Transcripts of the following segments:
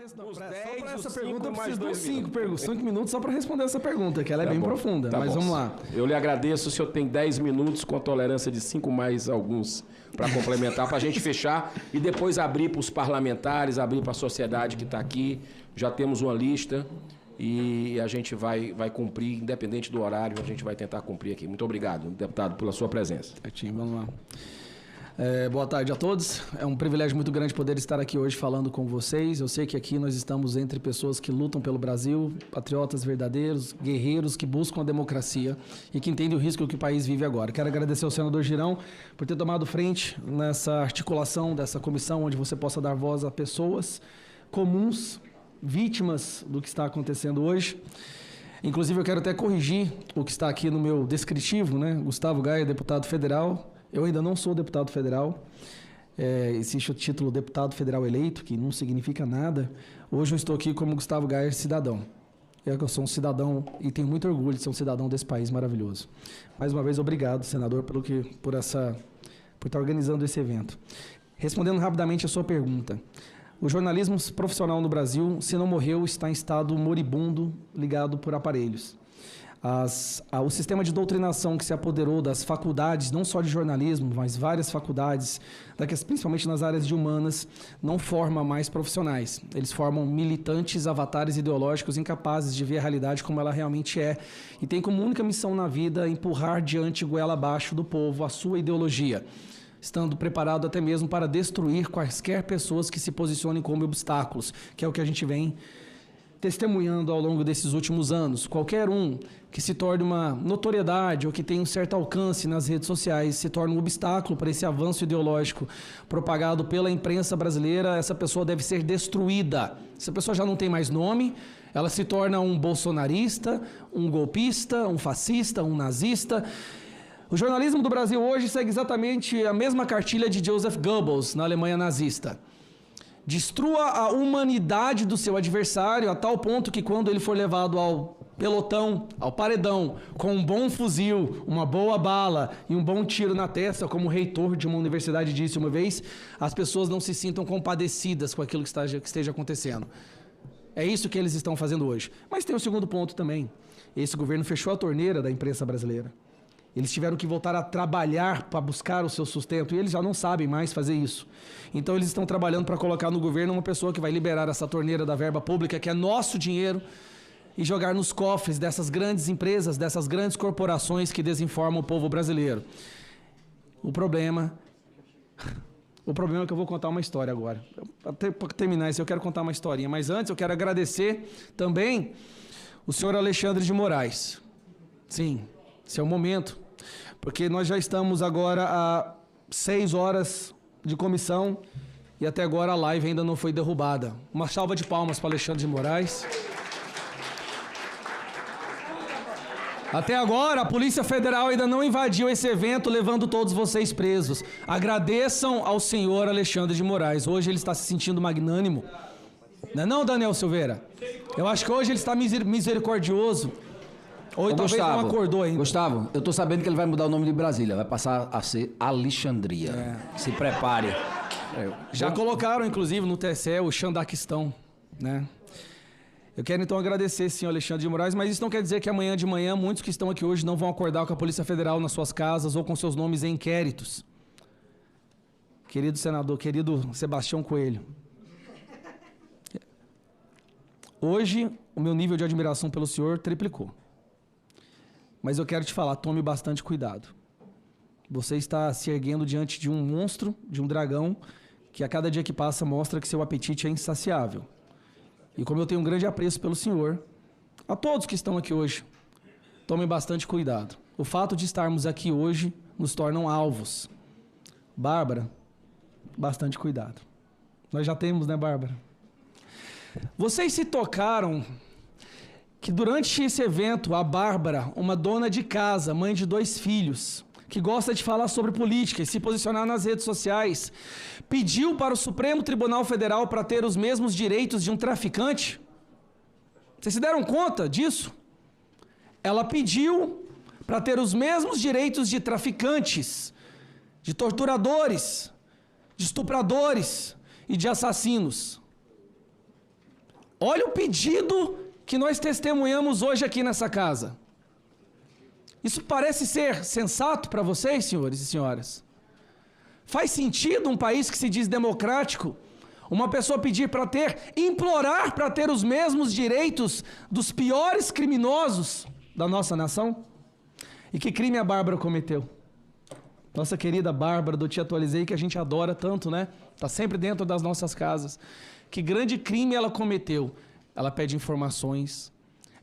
Dos Só 10, para essa os pergunta, eu 5 preciso mais de 2 5 minutos só para responder essa pergunta, que ela é bem profunda. Mas vamos lá. Eu lhe agradeço. O senhor tem 10 minutos com a tolerância de 5 mais alguns para complementar, para a gente fechar e depois abrir para os parlamentares, abrir para a sociedade que está aqui. Já temos uma lista e a gente vai cumprir, independente do horário, a gente vai tentar cumprir aqui. Muito obrigado, deputado, pela sua presença. Certinho, vamos lá. Boa tarde a todos. É um privilégio muito grande poder estar aqui hoje falando com vocês. Eu sei que aqui nós estamos entre pessoas que lutam pelo Brasil, patriotas verdadeiros, guerreiros que buscam a democracia e que entendem o risco que o país vive agora. Quero agradecer ao senador Girão por ter tomado frente nessa articulação dessa comissão, onde você possa dar voz a pessoas comuns, vítimas do que está acontecendo hoje. Inclusive, eu quero até corrigir o que está aqui no meu descritivo, né? Gustavo Gaia, deputado federal. Eu ainda não sou deputado federal, existe o título deputado federal eleito, que não significa nada. Hoje eu estou aqui como Gustavo Gaia, cidadão. Eu sou um cidadão e tenho muito orgulho de ser um cidadão desse país maravilhoso. Mais uma vez, obrigado, senador, por estar organizando esse evento. Respondendo rapidamente a sua pergunta. O jornalismo profissional no Brasil, se não morreu, está em estado moribundo, ligado por aparelhos. O sistema de doutrinação que se apoderou das faculdades, não só de jornalismo, mas várias faculdades, principalmente nas áreas de humanas, não forma mais profissionais. Eles formam militantes, avatares ideológicos incapazes de ver a realidade como ela realmente é. E tem como única missão na vida empurrar diante goela abaixo do povo a sua ideologia, estando preparado até mesmo para destruir quaisquer pessoas que se posicionem como obstáculos, que é o que a gente vem testemunhando ao longo desses últimos anos. Qualquer um que se torne uma notoriedade ou que tenha um certo alcance nas redes sociais se torna um obstáculo para esse avanço ideológico propagado pela imprensa brasileira, essa pessoa deve ser destruída. Essa pessoa já não tem mais nome, ela se torna um bolsonarista, um golpista, um fascista, um nazista. O jornalismo do Brasil hoje segue exatamente a mesma cartilha de Joseph Goebbels na Alemanha nazista. Destrua a humanidade do seu adversário a tal ponto que quando ele for levado ao pelotão, ao paredão, com um bom fuzil, uma boa bala e um bom tiro na testa, como o reitor de uma universidade disse uma vez, as pessoas não se sintam compadecidas com aquilo que esteja acontecendo. É isso que eles estão fazendo hoje. Mas tem um segundo ponto também. Esse governo fechou a torneira da imprensa brasileira. Eles tiveram que voltar a trabalhar para buscar o seu sustento e eles já não sabem mais fazer isso. Então eles estão trabalhando para colocar no governo uma pessoa que vai liberar essa torneira da verba pública, que é nosso dinheiro, e jogar nos cofres dessas grandes empresas, dessas grandes corporações que desinformam o povo brasileiro. O problema é que eu vou contar uma história agora. Para terminar isso, eu quero contar uma historinha. Mas antes eu quero agradecer também o senhor Alexandre de Moraes. Sim, esse é o momento. Porque nós já estamos agora a 6 horas de comissão e até agora a live ainda não foi derrubada. Uma salva de palmas para Alexandre de Moraes. Até agora, a Polícia Federal ainda não invadiu esse evento, levando todos vocês presos. Agradeçam ao senhor Alexandre de Moraes. Hoje ele está se sentindo magnânimo. Não é não, Daniel Silveira? Eu acho que hoje ele está misericordioso. Ou talvez Gustavo, não acordou ainda. Gustavo, eu tô sabendo que ele vai mudar o nome de Brasília. Vai passar a ser Alexandria. Se prepare. Já colocaram, inclusive, no TSE o Xandaquistão, né? Eu quero, então, agradecer, senhor Alexandre de Moraes, mas isso não quer dizer que amanhã de manhã muitos que estão aqui hoje não vão acordar com a Polícia Federal nas suas casas ou com seus nomes em inquéritos. Querido senador, querido Sebastião Coelho, hoje o meu nível de admiração pelo senhor triplicou. Mas eu quero te falar, tome bastante cuidado. Você está se erguendo diante de um monstro, de um dragão, que a cada dia que passa mostra que seu apetite é insaciável. E como eu tenho um grande apreço pelo senhor, a todos que estão aqui hoje, tomem bastante cuidado. O fato de estarmos aqui hoje nos tornam alvos. Bárbara, bastante cuidado. Nós já temos, né, Bárbara? Vocês se tocaram que durante esse evento, a Bárbara, uma dona de casa, mãe de 2 filhos, que gosta de falar sobre política e se posicionar nas redes sociais, pediu para o Supremo Tribunal Federal para ter os mesmos direitos de um traficante? Vocês se deram conta disso? Ela pediu para ter os mesmos direitos de traficantes, de torturadores, de estupradores e de assassinos. Olha o pedido que nós testemunhamos hoje aqui nessa casa. Isso parece ser sensato para vocês, senhores e senhoras? Faz sentido um país que se diz democrático, uma pessoa pedir para implorar para ter os mesmos direitos dos piores criminosos da nossa nação? E que crime a Bárbara cometeu? Nossa querida Bárbara, do Te Atualizei, que a gente adora tanto, né? Está sempre dentro das nossas casas. Que grande crime ela cometeu? Ela pede informações,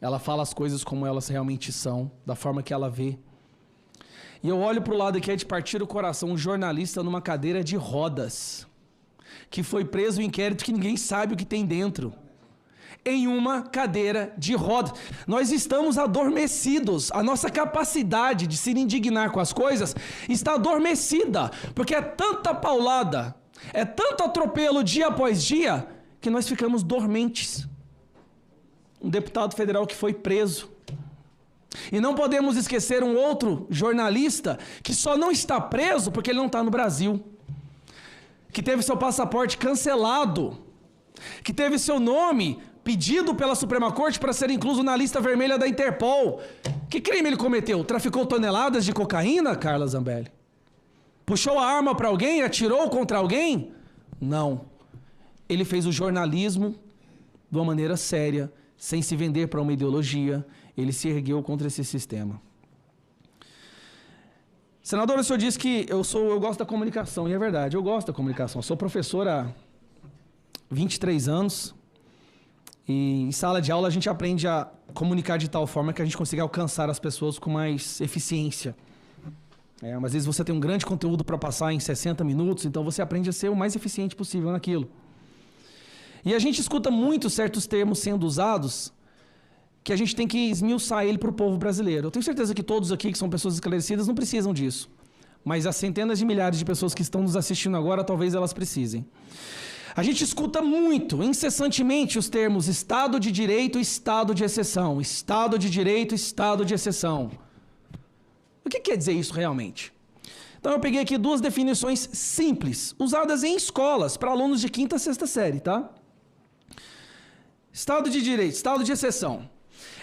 ela fala as coisas como elas realmente são, da forma que ela vê. E eu olho para o lado aqui, é de partir o coração, um jornalista numa cadeira de rodas, que foi preso em inquérito que ninguém sabe o que tem dentro. Em uma cadeira de rodas. Nós estamos adormecidos. A nossa capacidade de se indignar com as coisas está adormecida, porque é tanta paulada, é tanto atropelo dia após dia, que nós ficamos dormentes. Um deputado federal que foi preso. E não podemos esquecer um outro jornalista que só não está preso porque ele não está no Brasil, que teve seu passaporte cancelado, que teve seu nome pedido pela Suprema Corte para ser incluso na lista vermelha da Interpol. Que crime ele cometeu? Traficou toneladas de cocaína, Carla Zambelli? Puxou a arma para alguém? Atirou contra alguém? Não. Ele fez o jornalismo de uma maneira séria, sem se vender para uma ideologia. Ele se ergueu contra esse sistema. Senador, o senhor disse que eu gosto da comunicação, e é verdade, eu gosto da comunicação. Eu sou professor há 23 anos, e em sala de aula a gente aprende a comunicar de tal forma que a gente consiga alcançar as pessoas com mais eficiência. Às vezes você tem um grande conteúdo para passar em 60 minutos, então você aprende a ser o mais eficiente possível naquilo. E a gente escuta muito certos termos sendo usados, que a gente tem que esmiuçar ele para o povo brasileiro. Eu tenho certeza que todos aqui, que são pessoas esclarecidas, não precisam disso. Mas as centenas de milhares de pessoas que estão nos assistindo agora, talvez elas precisem. A gente escuta muito, incessantemente, os termos Estado de Direito e Estado de Exceção. Estado de Direito e Estado de Exceção. O que quer dizer isso realmente? Então eu peguei aqui duas definições simples, usadas em escolas, para alunos de 5ª e 6ª série, tá? Estado de Direito, Estado de Exceção.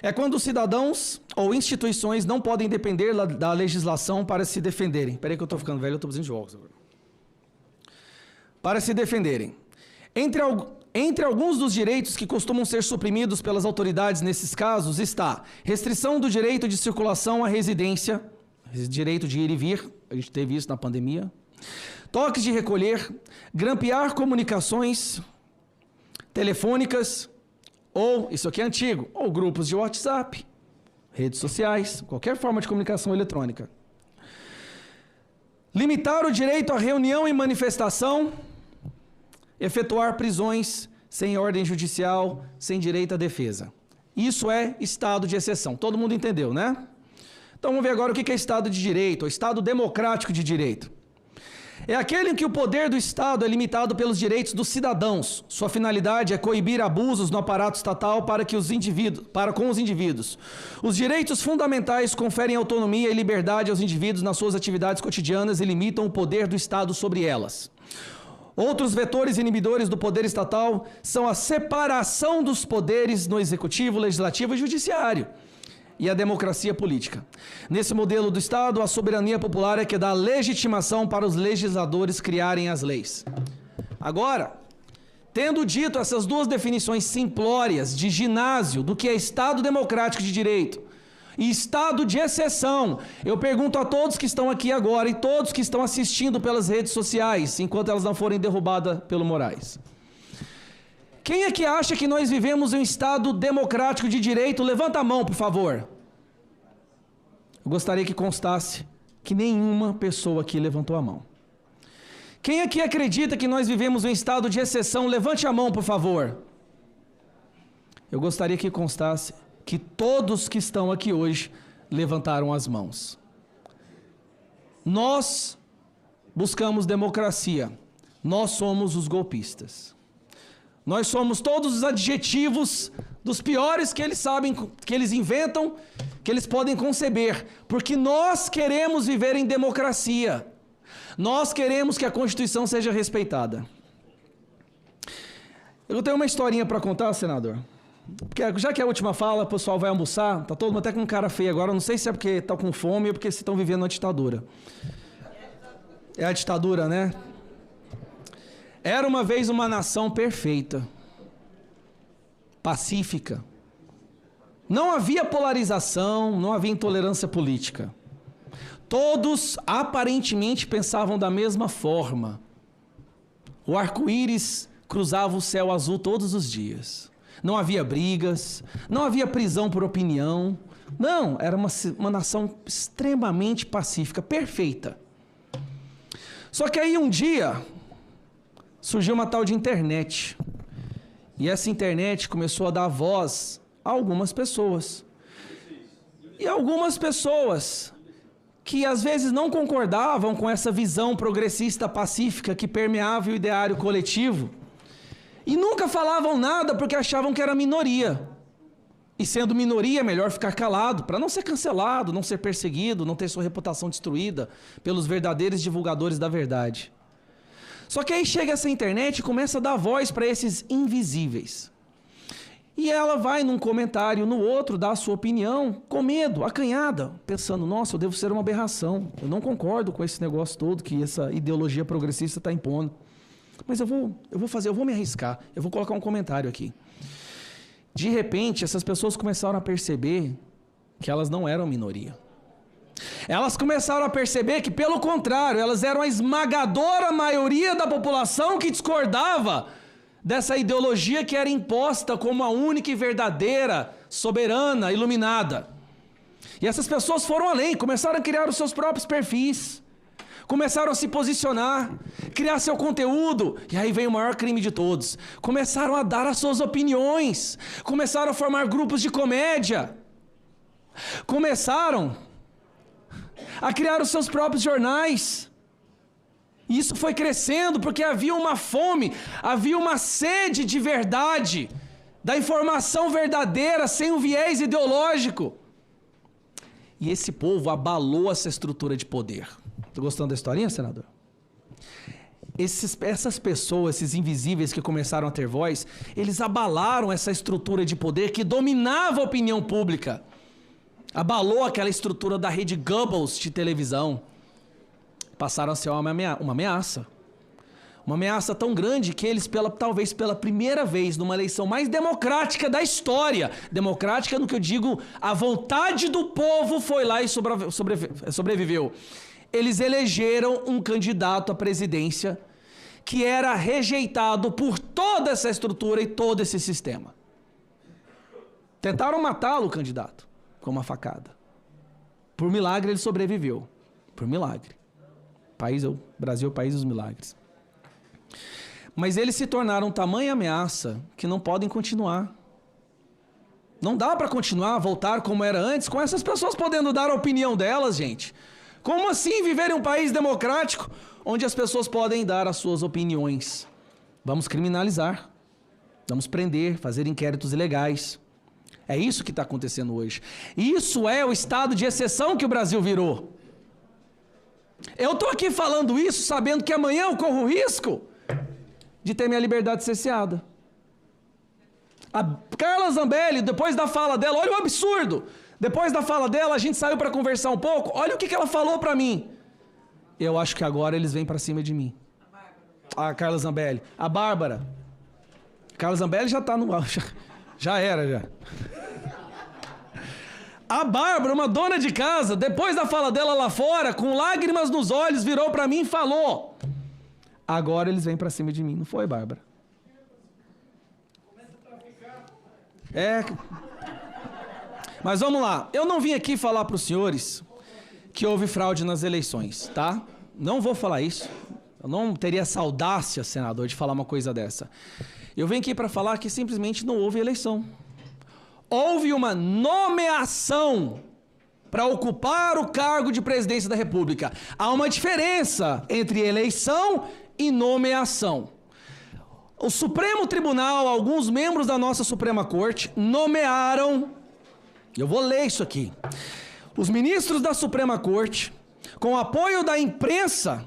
É quando os cidadãos ou instituições não podem depender da legislação para se defenderem. Espera aí que eu estou ficando velho, eu estou precisando de óculos agora. Para se defenderem. Entre alguns dos direitos que costumam ser suprimidos pelas autoridades nesses casos está restrição do direito de circulação à residência, direito de ir e vir, a gente teve isso na pandemia, toques de recolher, grampear comunicações telefônicas, ou, isso aqui é antigo, ou grupos de WhatsApp, redes sociais, qualquer forma de comunicação eletrônica. Limitar o direito à reunião e manifestação, efetuar prisões sem ordem judicial, sem direito à defesa. Isso é estado de exceção. Todo mundo entendeu, né? Então vamos ver agora o que é estado de direito, ou estado democrático de direito. É aquele em que o poder do Estado é limitado pelos direitos dos cidadãos. Sua finalidade é coibir abusos no aparato estatal para com os indivíduos. Os direitos fundamentais conferem autonomia e liberdade aos indivíduos nas suas atividades cotidianas e limitam o poder do Estado sobre elas. Outros vetores inibidores do poder estatal são a separação dos poderes no executivo, legislativo e judiciário, e a democracia política. Nesse modelo do Estado, a soberania popular é que dá legitimação para os legisladores criarem as leis. Agora, tendo dito essas duas definições simplórias de ginásio do que é Estado democrático de direito e Estado de exceção, eu pergunto a todos que estão aqui agora e todos que estão assistindo pelas redes sociais, enquanto elas não forem derrubadas pelo Moraes. Quem é que acha que nós vivemos em um Estado democrático de direito? Levanta a mão, por favor. Eu gostaria que constasse que nenhuma pessoa aqui levantou a mão. Quem aqui acredita que nós vivemos em um Estado de exceção? Levante a mão, por favor. Eu gostaria que constasse que todos que estão aqui hoje levantaram as mãos. Nós buscamos democracia. Nós somos os golpistas. Nós somos todos os adjetivos dos piores que eles sabem, que eles inventam, que eles podem conceber, porque nós queremos viver em democracia. Nós queremos que a Constituição seja respeitada. Eu tenho uma historinha para contar, senador. Porque já que é a última fala, o pessoal vai almoçar, tá todo mundo até com cara feia agora, não sei se é porque tá com fome ou porque vocês estão vivendo uma ditadura. É a ditadura, né? Era uma vez uma nação perfeita, pacífica. Não havia polarização, não havia intolerância política. Todos aparentemente pensavam da mesma forma. O arco-íris cruzava o céu azul todos os dias. Não havia brigas, não havia prisão por opinião. Não, era uma nação extremamente pacífica, perfeita. Só que aí um dia surgiu uma tal de internet. E essa internet começou a dar voz a algumas pessoas. E algumas pessoas que às vezes não concordavam com essa visão progressista pacífica que permeava o ideário coletivo. E nunca falavam nada porque achavam que era minoria. E sendo minoria, é melhor ficar calado, para não ser cancelado, não ser perseguido, não ter sua reputação destruída pelos verdadeiros divulgadores da verdade. Só que aí chega essa internet e começa a dar voz para esses invisíveis. E ela vai num comentário, no outro, dar a sua opinião, com medo, acanhada, pensando, nossa, eu devo ser uma aberração, eu não concordo com esse negócio todo que essa ideologia progressista está impondo. Mas eu vou me arriscar, eu vou colocar um comentário aqui. De repente, essas pessoas começaram a perceber que elas não eram minoria. Elas começaram a perceber que, pelo contrário, elas eram a esmagadora maioria da população que discordava dessa ideologia que era imposta como a única e verdadeira, soberana, iluminada. E essas pessoas foram além, começaram a criar os seus próprios perfis. Começaram a se posicionar, criar seu conteúdo, e aí vem o maior crime de todos. Começaram a dar as suas opiniões, começaram a formar grupos de comédia, começaram a criar os seus próprios jornais. E isso foi crescendo porque havia uma fome, havia uma sede de verdade, da informação verdadeira, sem um viés ideológico. E esse povo abalou essa estrutura de poder. Está gostando da historinha, senador? Essas pessoas, esses invisíveis que começaram a ter voz, eles abalaram essa estrutura de poder que dominava a opinião pública. Abalou aquela estrutura da rede Goebbels de televisão. Passaram a ser uma ameaça. Uma ameaça tão grande que eles, talvez pela primeira vez, numa eleição mais democrática da história, democrática no que eu digo, a vontade do povo foi lá e sobreviveu. Eles elegeram um candidato à presidência que era rejeitado por toda essa estrutura e todo esse sistema. Tentaram matá-lo, o candidato, com uma facada. Por milagre ele sobreviveu. Por milagre. Brasil é o país dos milagres. Mas eles se tornaram tamanha ameaça que não podem continuar. Não dá para continuar, voltar como era antes, com essas pessoas podendo dar a opinião delas, gente. Como assim viver em um país democrático, onde as pessoas podem dar as suas opiniões? Vamos criminalizar, vamos prender, fazer inquéritos ilegais. É isso que está acontecendo hoje. Isso é o estado de exceção que o Brasil virou. Eu estou aqui falando isso sabendo que amanhã eu corro o risco de ter minha liberdade cerceada. A Carla Zambelli, depois da fala dela, olha o absurdo. Depois da fala dela, a gente saiu para conversar um pouco. Olha o que ela falou para mim. Eu acho que agora eles vêm para cima de mim. A Carla Zambelli. A Bárbara. A Carla Zambelli já está no... Já era, já. A Bárbara, uma dona de casa, depois da fala dela lá fora, com lágrimas nos olhos, virou para mim e falou: agora eles vêm para cima de mim. Não foi, Bárbara? Mas vamos lá. Eu não vim aqui falar para os senhores que houve fraude nas eleições, tá? Não vou falar isso. Eu não teria essa audácia, senador, de falar uma coisa dessa. Eu venho aqui para falar que simplesmente não houve eleição. Houve uma nomeação para ocupar o cargo de presidência da República. Há uma diferença entre eleição e nomeação. O Supremo Tribunal, alguns membros da nossa Suprema Corte, nomearam, eu vou ler isso aqui, os ministros da Suprema Corte, com apoio da imprensa,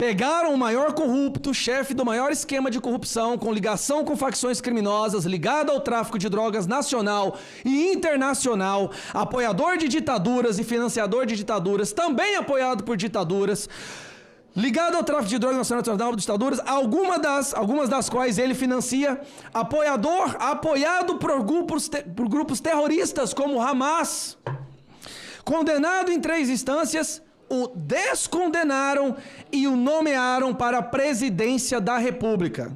Pegaram o maior corrupto, chefe do maior esquema de corrupção, com ligação com facções criminosas, ligado ao tráfico de drogas nacional e internacional, apoiador de ditaduras e financiador de ditaduras, também apoiado por ditaduras, ligado ao tráfico de drogas nacional e ditaduras, algumas das quais ele financia, apoiado por grupos terroristas como Hamas, condenado em 3 instâncias, o descondenaram e o nomearam para a presidência da República.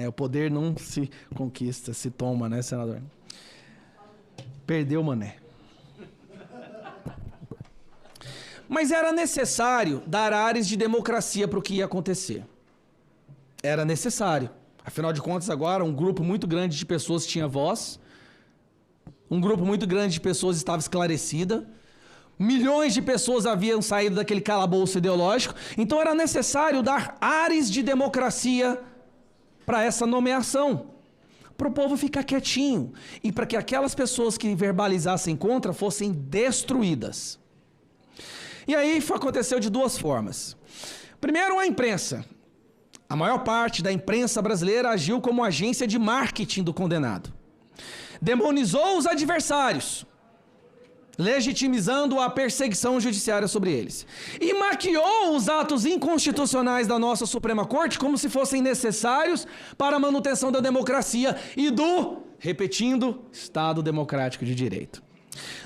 O poder não se conquista, se toma, né, senador? Perdeu, mané. Mas era necessário dar ares de democracia para o que ia acontecer. Era necessário. Afinal de contas, agora, um grupo muito grande de pessoas tinha voz. Um grupo muito grande de pessoas estava esclarecida. Milhões de pessoas haviam saído daquele calabouço ideológico. Então era necessário dar ares de democracia para essa nomeação. Para o povo ficar quietinho. E para que aquelas pessoas que verbalizassem contra fossem destruídas. E aí aconteceu de 2 formas. Primeiro, a imprensa. A maior parte da imprensa brasileira agiu como agência de marketing do condenado. Demonizou os adversários, legitimizando a perseguição judiciária sobre eles. E maquiou os atos inconstitucionais da nossa Suprema Corte como se fossem necessários para a manutenção da democracia e do, repetindo, Estado Democrático de Direito.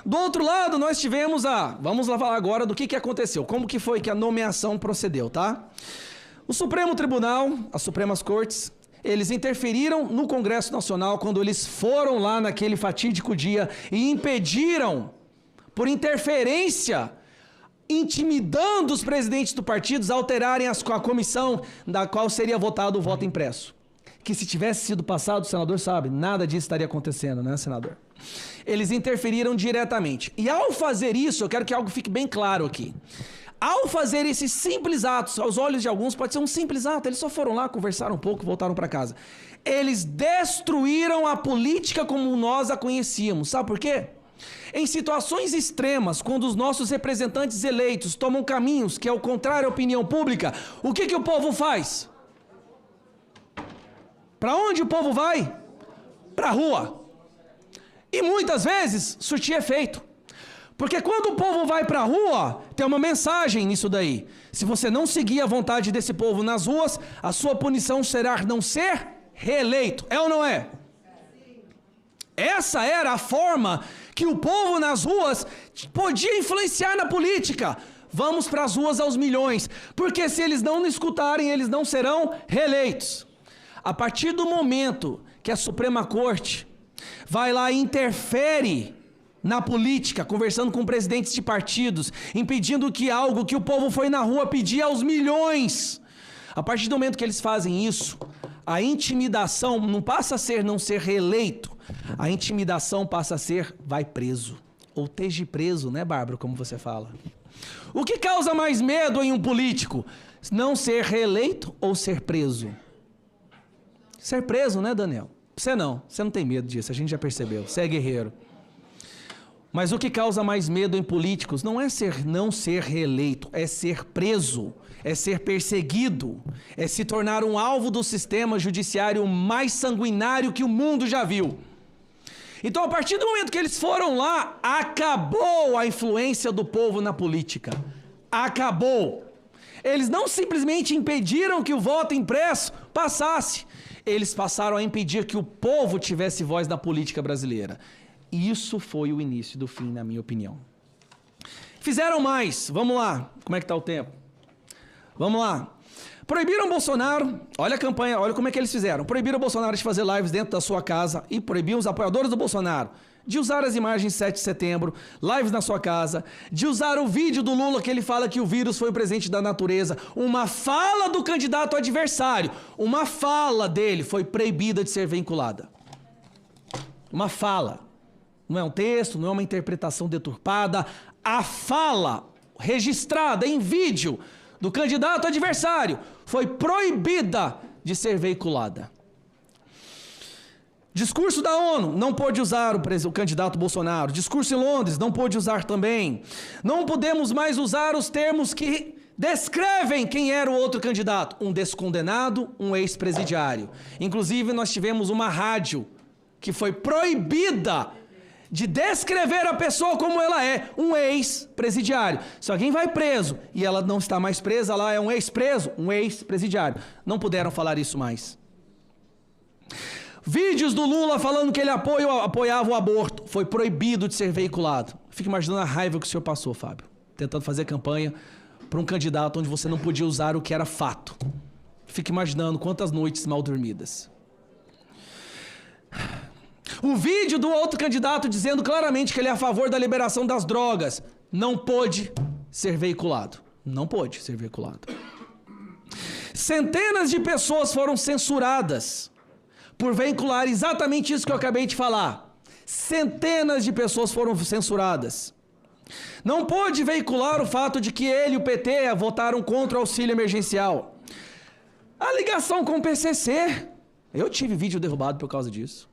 Do outro lado, nós tivemos vamos lá falar agora do que aconteceu, como que foi que a nomeação procedeu, tá? O Supremo Tribunal, as Supremas Cortes, eles interferiram no Congresso Nacional quando eles foram lá naquele fatídico dia e impediram, por interferência, intimidando os presidentes dos partidos a alterarem a comissão da qual seria votado o voto impresso. Que se tivesse sido passado, o senador sabe, nada disso estaria acontecendo, né, senador? Eles interferiram diretamente. E ao fazer isso, eu quero que algo fique bem claro aqui. Ao fazer esses simples atos, aos olhos de alguns pode ser um simples ato, eles só foram lá, conversaram um pouco, voltaram para casa. Eles destruíram a política como nós a conhecíamos. Sabe por quê? Em situações extremas, quando os nossos representantes eleitos tomam caminhos que é o contrário à opinião pública, o que o povo faz? Para onde o povo vai? Para a rua. E muitas vezes surtir efeito. Porque quando o povo vai para a rua, tem uma mensagem nisso daí. Se você não seguir a vontade desse povo nas ruas, a sua punição será não ser reeleito. É ou não é? Essa era a forma que o povo nas ruas podia influenciar na política. Vamos para as ruas aos milhões. Porque se eles não escutarem, eles não serão reeleitos. A partir do momento que a Suprema Corte vai lá e interfere na política, conversando com presidentes de partidos, impedindo que algo que o povo foi na rua pedir aos milhões. A partir do momento que eles fazem isso, a intimidação não passa a ser não ser reeleito, a intimidação passa a ser vai preso, ou esteja preso, né, Bárbara, como você fala. O que causa mais medo em um político? Não ser reeleito ou ser preso? Ser preso, né, Daniel? Você não tem medo disso, a gente já percebeu, você é guerreiro. Mas o que causa mais medo em políticos não é não ser reeleito, é ser preso, é ser perseguido, é se tornar um alvo do sistema judiciário mais sanguinário que o mundo já viu. Então, a partir do momento que eles foram lá, acabou a influência do povo na política. Acabou. Eles não simplesmente impediram que o voto impresso passasse, eles passaram a impedir que o povo tivesse voz na política brasileira. Isso foi o início do fim, na minha opinião. Fizeram mais. Vamos lá. Como é que está o tempo? Vamos lá. Proibiram Bolsonaro. Olha a campanha, olha como é que eles fizeram. Proibiram o Bolsonaro de fazer lives dentro da sua casa e proibiram os apoiadores do Bolsonaro de usar as imagens de 7 de setembro, lives na sua casa, de usar o vídeo do Lula que ele fala que o vírus foi um presente da natureza. Uma fala do candidato adversário, uma fala dele foi proibida de ser vinculada. Uma fala. Não é um texto, não é uma interpretação deturpada. A fala registrada em vídeo do candidato adversário foi proibida de ser veiculada. Discurso da ONU, não pôde usar o candidato Bolsonaro. Discurso em Londres, não pôde usar também. Não podemos mais usar os termos que descrevem quem era o outro candidato. Um descondenado, um ex-presidiário. Inclusive, nós tivemos uma rádio que foi proibida de descrever a pessoa como ela é, um ex-presidiário. Se alguém vai preso e ela não está mais presa, ela é um ex-preso, um ex-presidiário. Não puderam falar isso mais. Vídeos do Lula falando que ele apoiava o aborto. Foi proibido de ser veiculado. Fique imaginando a raiva que o senhor passou, Fábio. Tentando fazer campanha para um candidato onde você não podia usar o que era fato. Fique imaginando quantas noites mal dormidas. O vídeo do outro candidato dizendo claramente que ele é a favor da liberação das drogas. Não pôde ser veiculado. Não pôde ser veiculado. Centenas de pessoas foram censuradas por veicular exatamente isso que eu acabei de falar. Centenas de pessoas foram censuradas. Não pôde veicular o fato de que ele e o PT votaram contra o auxílio emergencial. A ligação com o PCC. Eu tive vídeo derrubado por causa disso.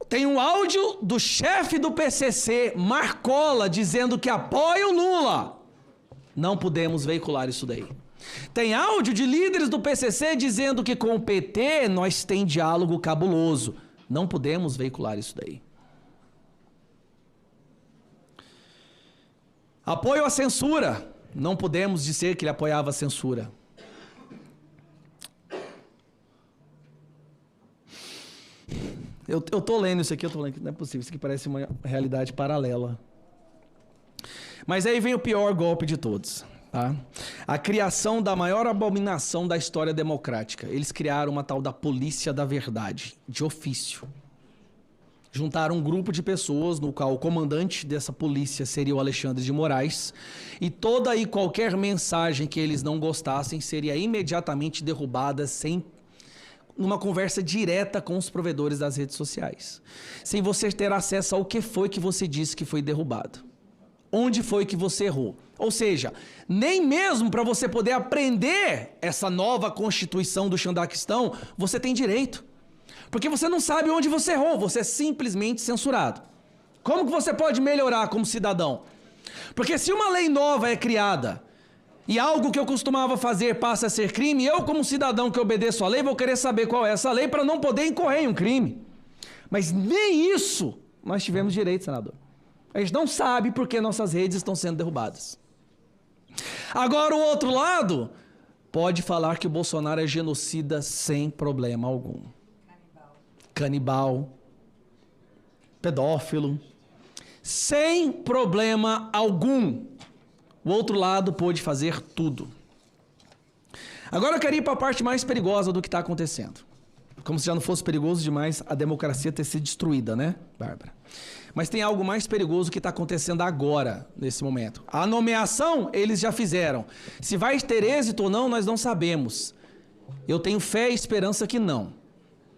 Tem um áudio do chefe do PCC, Marcola, dizendo que apoia o Lula. Não podemos veicular isso daí. Tem áudio de líderes do PCC dizendo que com o PT nós tem diálogo cabuloso. Não podemos veicular isso daí. Apoio à censura. Não podemos dizer que ele apoiava a censura. Eu tô lendo isso aqui, não é possível, isso aqui parece uma realidade paralela. Mas aí vem o pior golpe de todos, tá? A criação da maior abominação da história democrática. Eles criaram uma tal da Polícia da Verdade, de ofício. Juntaram um grupo de pessoas, no qual o comandante dessa polícia seria o Alexandre de Moraes, e toda e qualquer mensagem que eles não gostassem seria imediatamente derrubada numa conversa direta com os provedores das redes sociais, sem você ter acesso ao que foi que você disse que foi derrubado, onde foi que você errou. Ou seja, nem mesmo para você poder aprender essa nova constituição do Xandaquistão, você tem direito, porque você não sabe onde você errou, você é simplesmente censurado. Como que você pode melhorar como cidadão? Porque se uma lei nova é criada, e algo que eu costumava fazer passa a ser crime, eu, como cidadão que obedeço à lei, vou querer saber qual é essa lei para não poder incorrer em um crime. Mas nem isso nós tivemos direito, senador. A gente não sabe por que nossas redes estão sendo derrubadas. Agora, o outro lado pode falar que o Bolsonaro é genocida sem problema algum. Canibal. Pedófilo. Sem problema algum. O outro lado pôde fazer tudo. Agora eu quero ir para a parte mais perigosa do que está acontecendo. Como se já não fosse perigoso demais a democracia ter sido destruída, né, Bárbara? Mas tem algo mais perigoso que está acontecendo agora, nesse momento. A nomeação, eles já fizeram. Se vai ter êxito ou não, nós não sabemos. Eu tenho fé e esperança que não.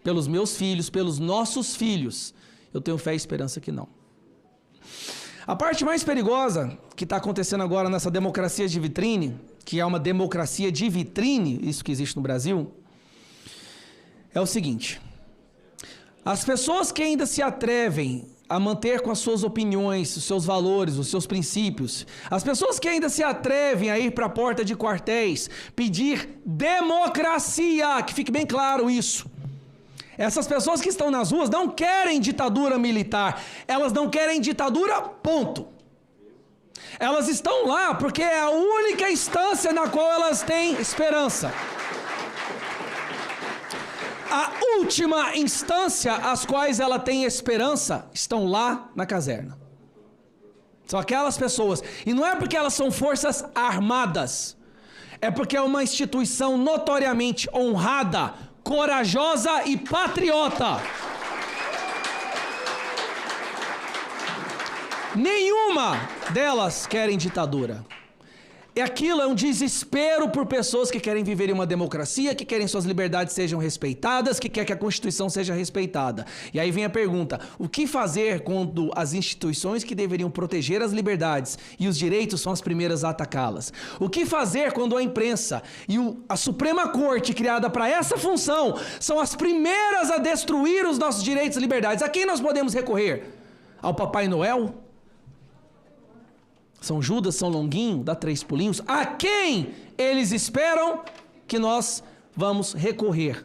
Pelos meus filhos, pelos nossos filhos, eu tenho fé e esperança que não. A parte mais perigosa que está acontecendo agora nessa democracia de vitrine, que é uma democracia de vitrine, isso que existe no Brasil, é o seguinte: as pessoas que ainda se atrevem a manter com as suas opiniões, os seus valores, os seus princípios, as pessoas que ainda se atrevem a ir para a porta de quartéis, pedir democracia, que fique bem claro isso. Essas pessoas que estão nas ruas não querem ditadura militar, elas não querem ditadura, ponto. Elas estão lá porque é a única instância na qual elas têm esperança. A última instância às quais ela tem esperança estão lá na caserna. São aquelas pessoas, e não é porque elas são forças armadas, é porque é uma instituição notoriamente honrada, corajosa e patriota. Nenhuma delas querem ditadura. Aquilo é um desespero por pessoas que querem viver em uma democracia, que querem suas liberdades sejam respeitadas, que quer que a Constituição seja respeitada. E aí vem a pergunta, o que fazer quando as instituições que deveriam proteger as liberdades e os direitos são as primeiras a atacá-las? O que fazer quando a imprensa e a Suprema Corte, criada para essa função, são as primeiras a destruir os nossos direitos e liberdades? A quem nós podemos recorrer? Ao Papai Noel? São Judas, São Longuinho, dá 3 pulinhos. A quem eles esperam que nós vamos recorrer?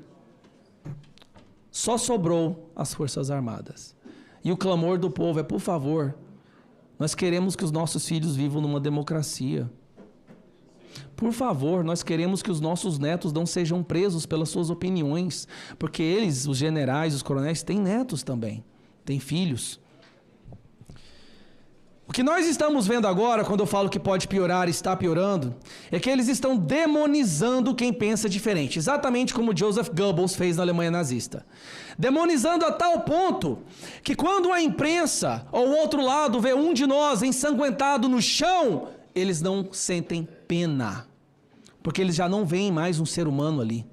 Só sobrou as Forças Armadas. E o clamor do povo é, por favor, nós queremos que os nossos filhos vivam numa democracia. Por favor, nós queremos que os nossos netos não sejam presos pelas suas opiniões. Porque eles, os generais, os coronéis, têm netos também. Têm filhos. O que nós estamos vendo agora, quando eu falo que pode piorar e está piorando, é que eles estão demonizando quem pensa diferente, exatamente como Joseph Goebbels fez na Alemanha nazista. Demonizando a tal ponto que quando a imprensa, ou o outro lado, vê um de nós ensanguentado no chão, eles não sentem pena, porque eles já não veem mais um ser humano ali.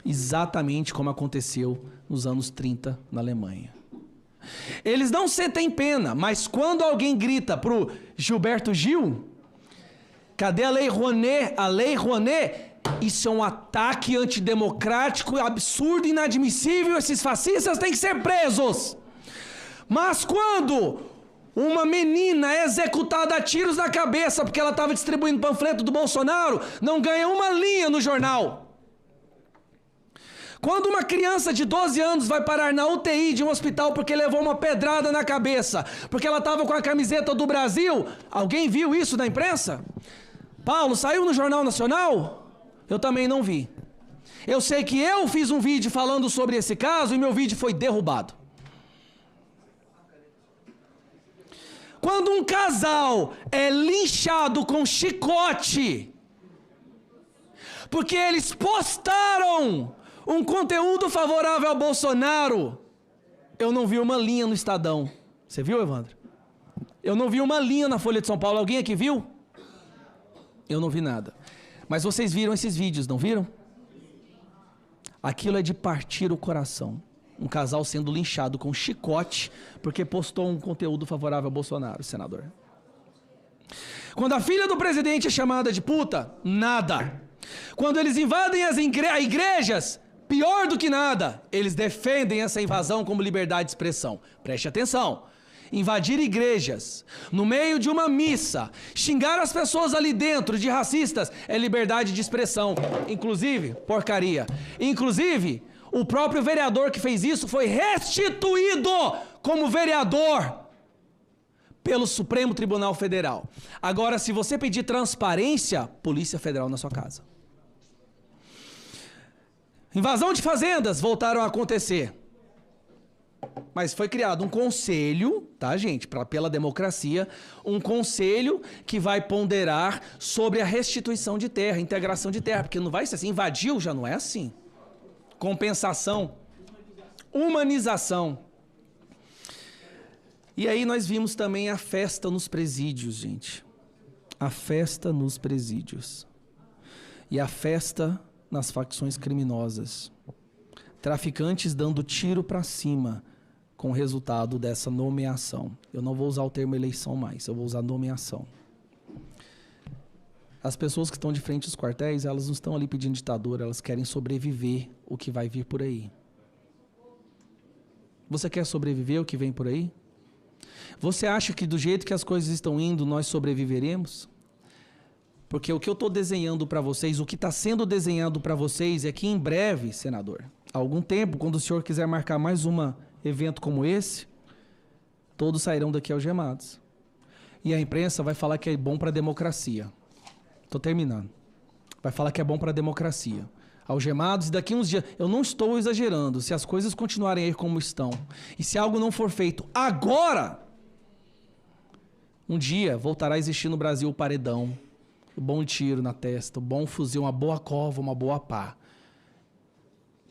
Exatamente como aconteceu nos anos 30 na Alemanha. Eles não sentem pena, mas quando alguém grita pro Gilberto Gil, cadê a Lei Rouanet? A Lei Rouanet, isso é um ataque antidemocrático, absurdo, inadmissível, esses fascistas têm que ser presos. Mas quando uma menina é executada a tiros na cabeça porque ela estava distribuindo panfleto do Bolsonaro, não ganha uma linha no jornal. Quando uma criança de 12 anos vai parar na UTI de um hospital porque levou uma pedrada na cabeça, porque ela estava com a camiseta do Brasil, alguém viu isso na imprensa? Paulo, saiu no Jornal Nacional? Eu também não vi. Eu sei que eu fiz um vídeo falando sobre esse caso e meu vídeo foi derrubado. Quando um casal é linchado com chicote, porque eles postaram um conteúdo favorável ao Bolsonaro, eu não vi uma linha no Estadão. Você viu, Evandro? Eu não vi uma linha na Folha de São Paulo. Alguém aqui viu? Eu não vi nada. Mas vocês viram esses vídeos, não viram? Aquilo é de partir o coração. Um casal sendo linchado com chicote porque postou um conteúdo favorável ao Bolsonaro, senador. Quando a filha do presidente é chamada de puta, nada. Quando eles invadem as igrejas, pior do que nada, eles defendem essa invasão como liberdade de expressão. Preste atenção. Invadir igrejas, no meio de uma missa, xingar as pessoas ali dentro de racistas, é liberdade de expressão. Inclusive, porcaria. Inclusive, o próprio vereador que fez isso foi restituído como vereador pelo Supremo Tribunal Federal. Agora, se você pedir transparência, Polícia Federal na sua casa. Invasão de fazendas voltaram a acontecer. Mas foi criado um conselho, tá, gente, pela democracia, um conselho que vai ponderar sobre a restituição de terra, integração de terra, porque não vai ser assim, invadiu, já não é assim. Compensação, humanização. E aí nós vimos também a festa nos presídios, gente. A festa nos presídios. E a festa nas facções criminosas. Traficantes dando tiro para cima com o resultado dessa nomeação. Eu não vou usar o termo eleição mais, eu vou usar nomeação. As pessoas que estão de frente aos quartéis, elas não estão ali pedindo ditadura, elas querem sobreviver o que vai vir por aí. Você quer sobreviver o que vem por aí? Você acha que do jeito que as coisas estão indo, nós sobreviveremos? Porque o que eu estou desenhando para vocês, o que está sendo desenhado para vocês é que em breve, senador, há algum tempo, quando o senhor quiser marcar mais um evento como esse, todos sairão daqui algemados. E a imprensa vai falar que é bom para a democracia. Estou terminando. Vai falar que é bom para a democracia. Algemados, e daqui uns dias, eu não estou exagerando, se as coisas continuarem aí como estão, e se algo não for feito agora, um dia voltará a existir no Brasil o paredão, o bom tiro na testa, o bom fuzil, uma boa cova, uma boa pá,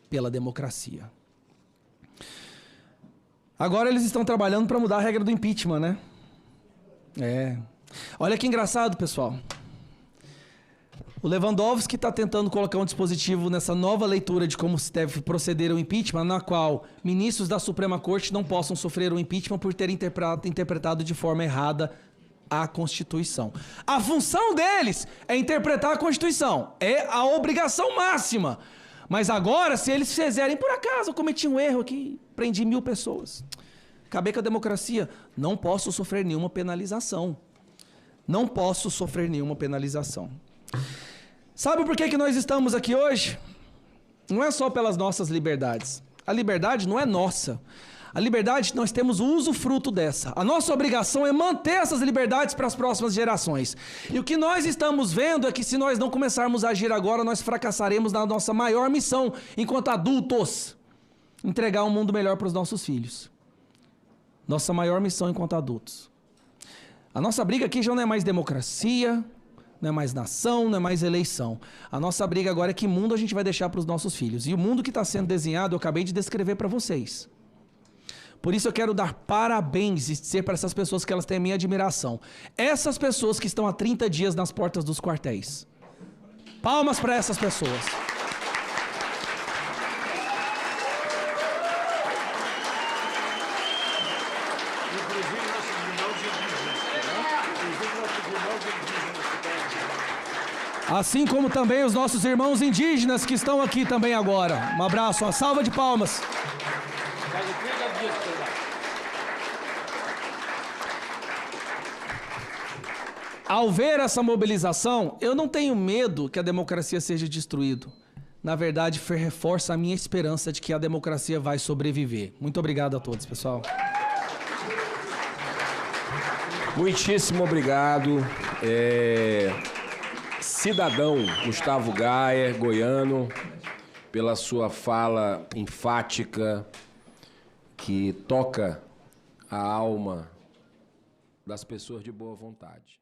pela democracia. Agora eles estão trabalhando para mudar a regra do impeachment, né? Olha que engraçado, pessoal. O Lewandowski está tentando colocar um dispositivo nessa nova leitura de como se deve proceder o impeachment, na qual ministros da Suprema Corte não possam sofrer o impeachment por terem interpretado de forma errada a Constituição. A função deles é interpretar a Constituição. É a obrigação máxima. Mas agora, se eles fizerem, por acaso, eu cometi um erro aqui, prendi 1000 pessoas. Acabei com a democracia. Não posso sofrer nenhuma penalização. Não posso sofrer nenhuma penalização. Sabe por que nós estamos aqui hoje? Não é só pelas nossas liberdades. A liberdade não é nossa. A liberdade, nós temos o usufruto dessa. A nossa obrigação é manter essas liberdades para as próximas gerações. E o que nós estamos vendo é que se nós não começarmos a agir agora, nós fracassaremos na nossa maior missão enquanto adultos. Entregar um mundo melhor para os nossos filhos. Nossa maior missão enquanto adultos. A nossa briga aqui já não é mais democracia, não é mais nação, não é mais eleição. A nossa briga agora é que mundo a gente vai deixar para os nossos filhos. E o mundo que está sendo desenhado, eu acabei de descrever para vocês. Por isso eu quero dar parabéns e dizer para essas pessoas que elas têm a minha admiração. Essas pessoas que estão há 30 dias nas portas dos quartéis. Palmas para essas pessoas. Assim como também os nossos irmãos indígenas que estão aqui também agora. Um abraço, uma salva de palmas. Ao ver essa mobilização, eu não tenho medo que a democracia seja destruída. Na verdade, reforça a minha esperança de que a democracia vai sobreviver. Muito obrigado a todos, pessoal. Muitíssimo obrigado. Cidadão Gustavo Gayer, goiano, pela sua fala enfática que toca a alma das pessoas de boa vontade.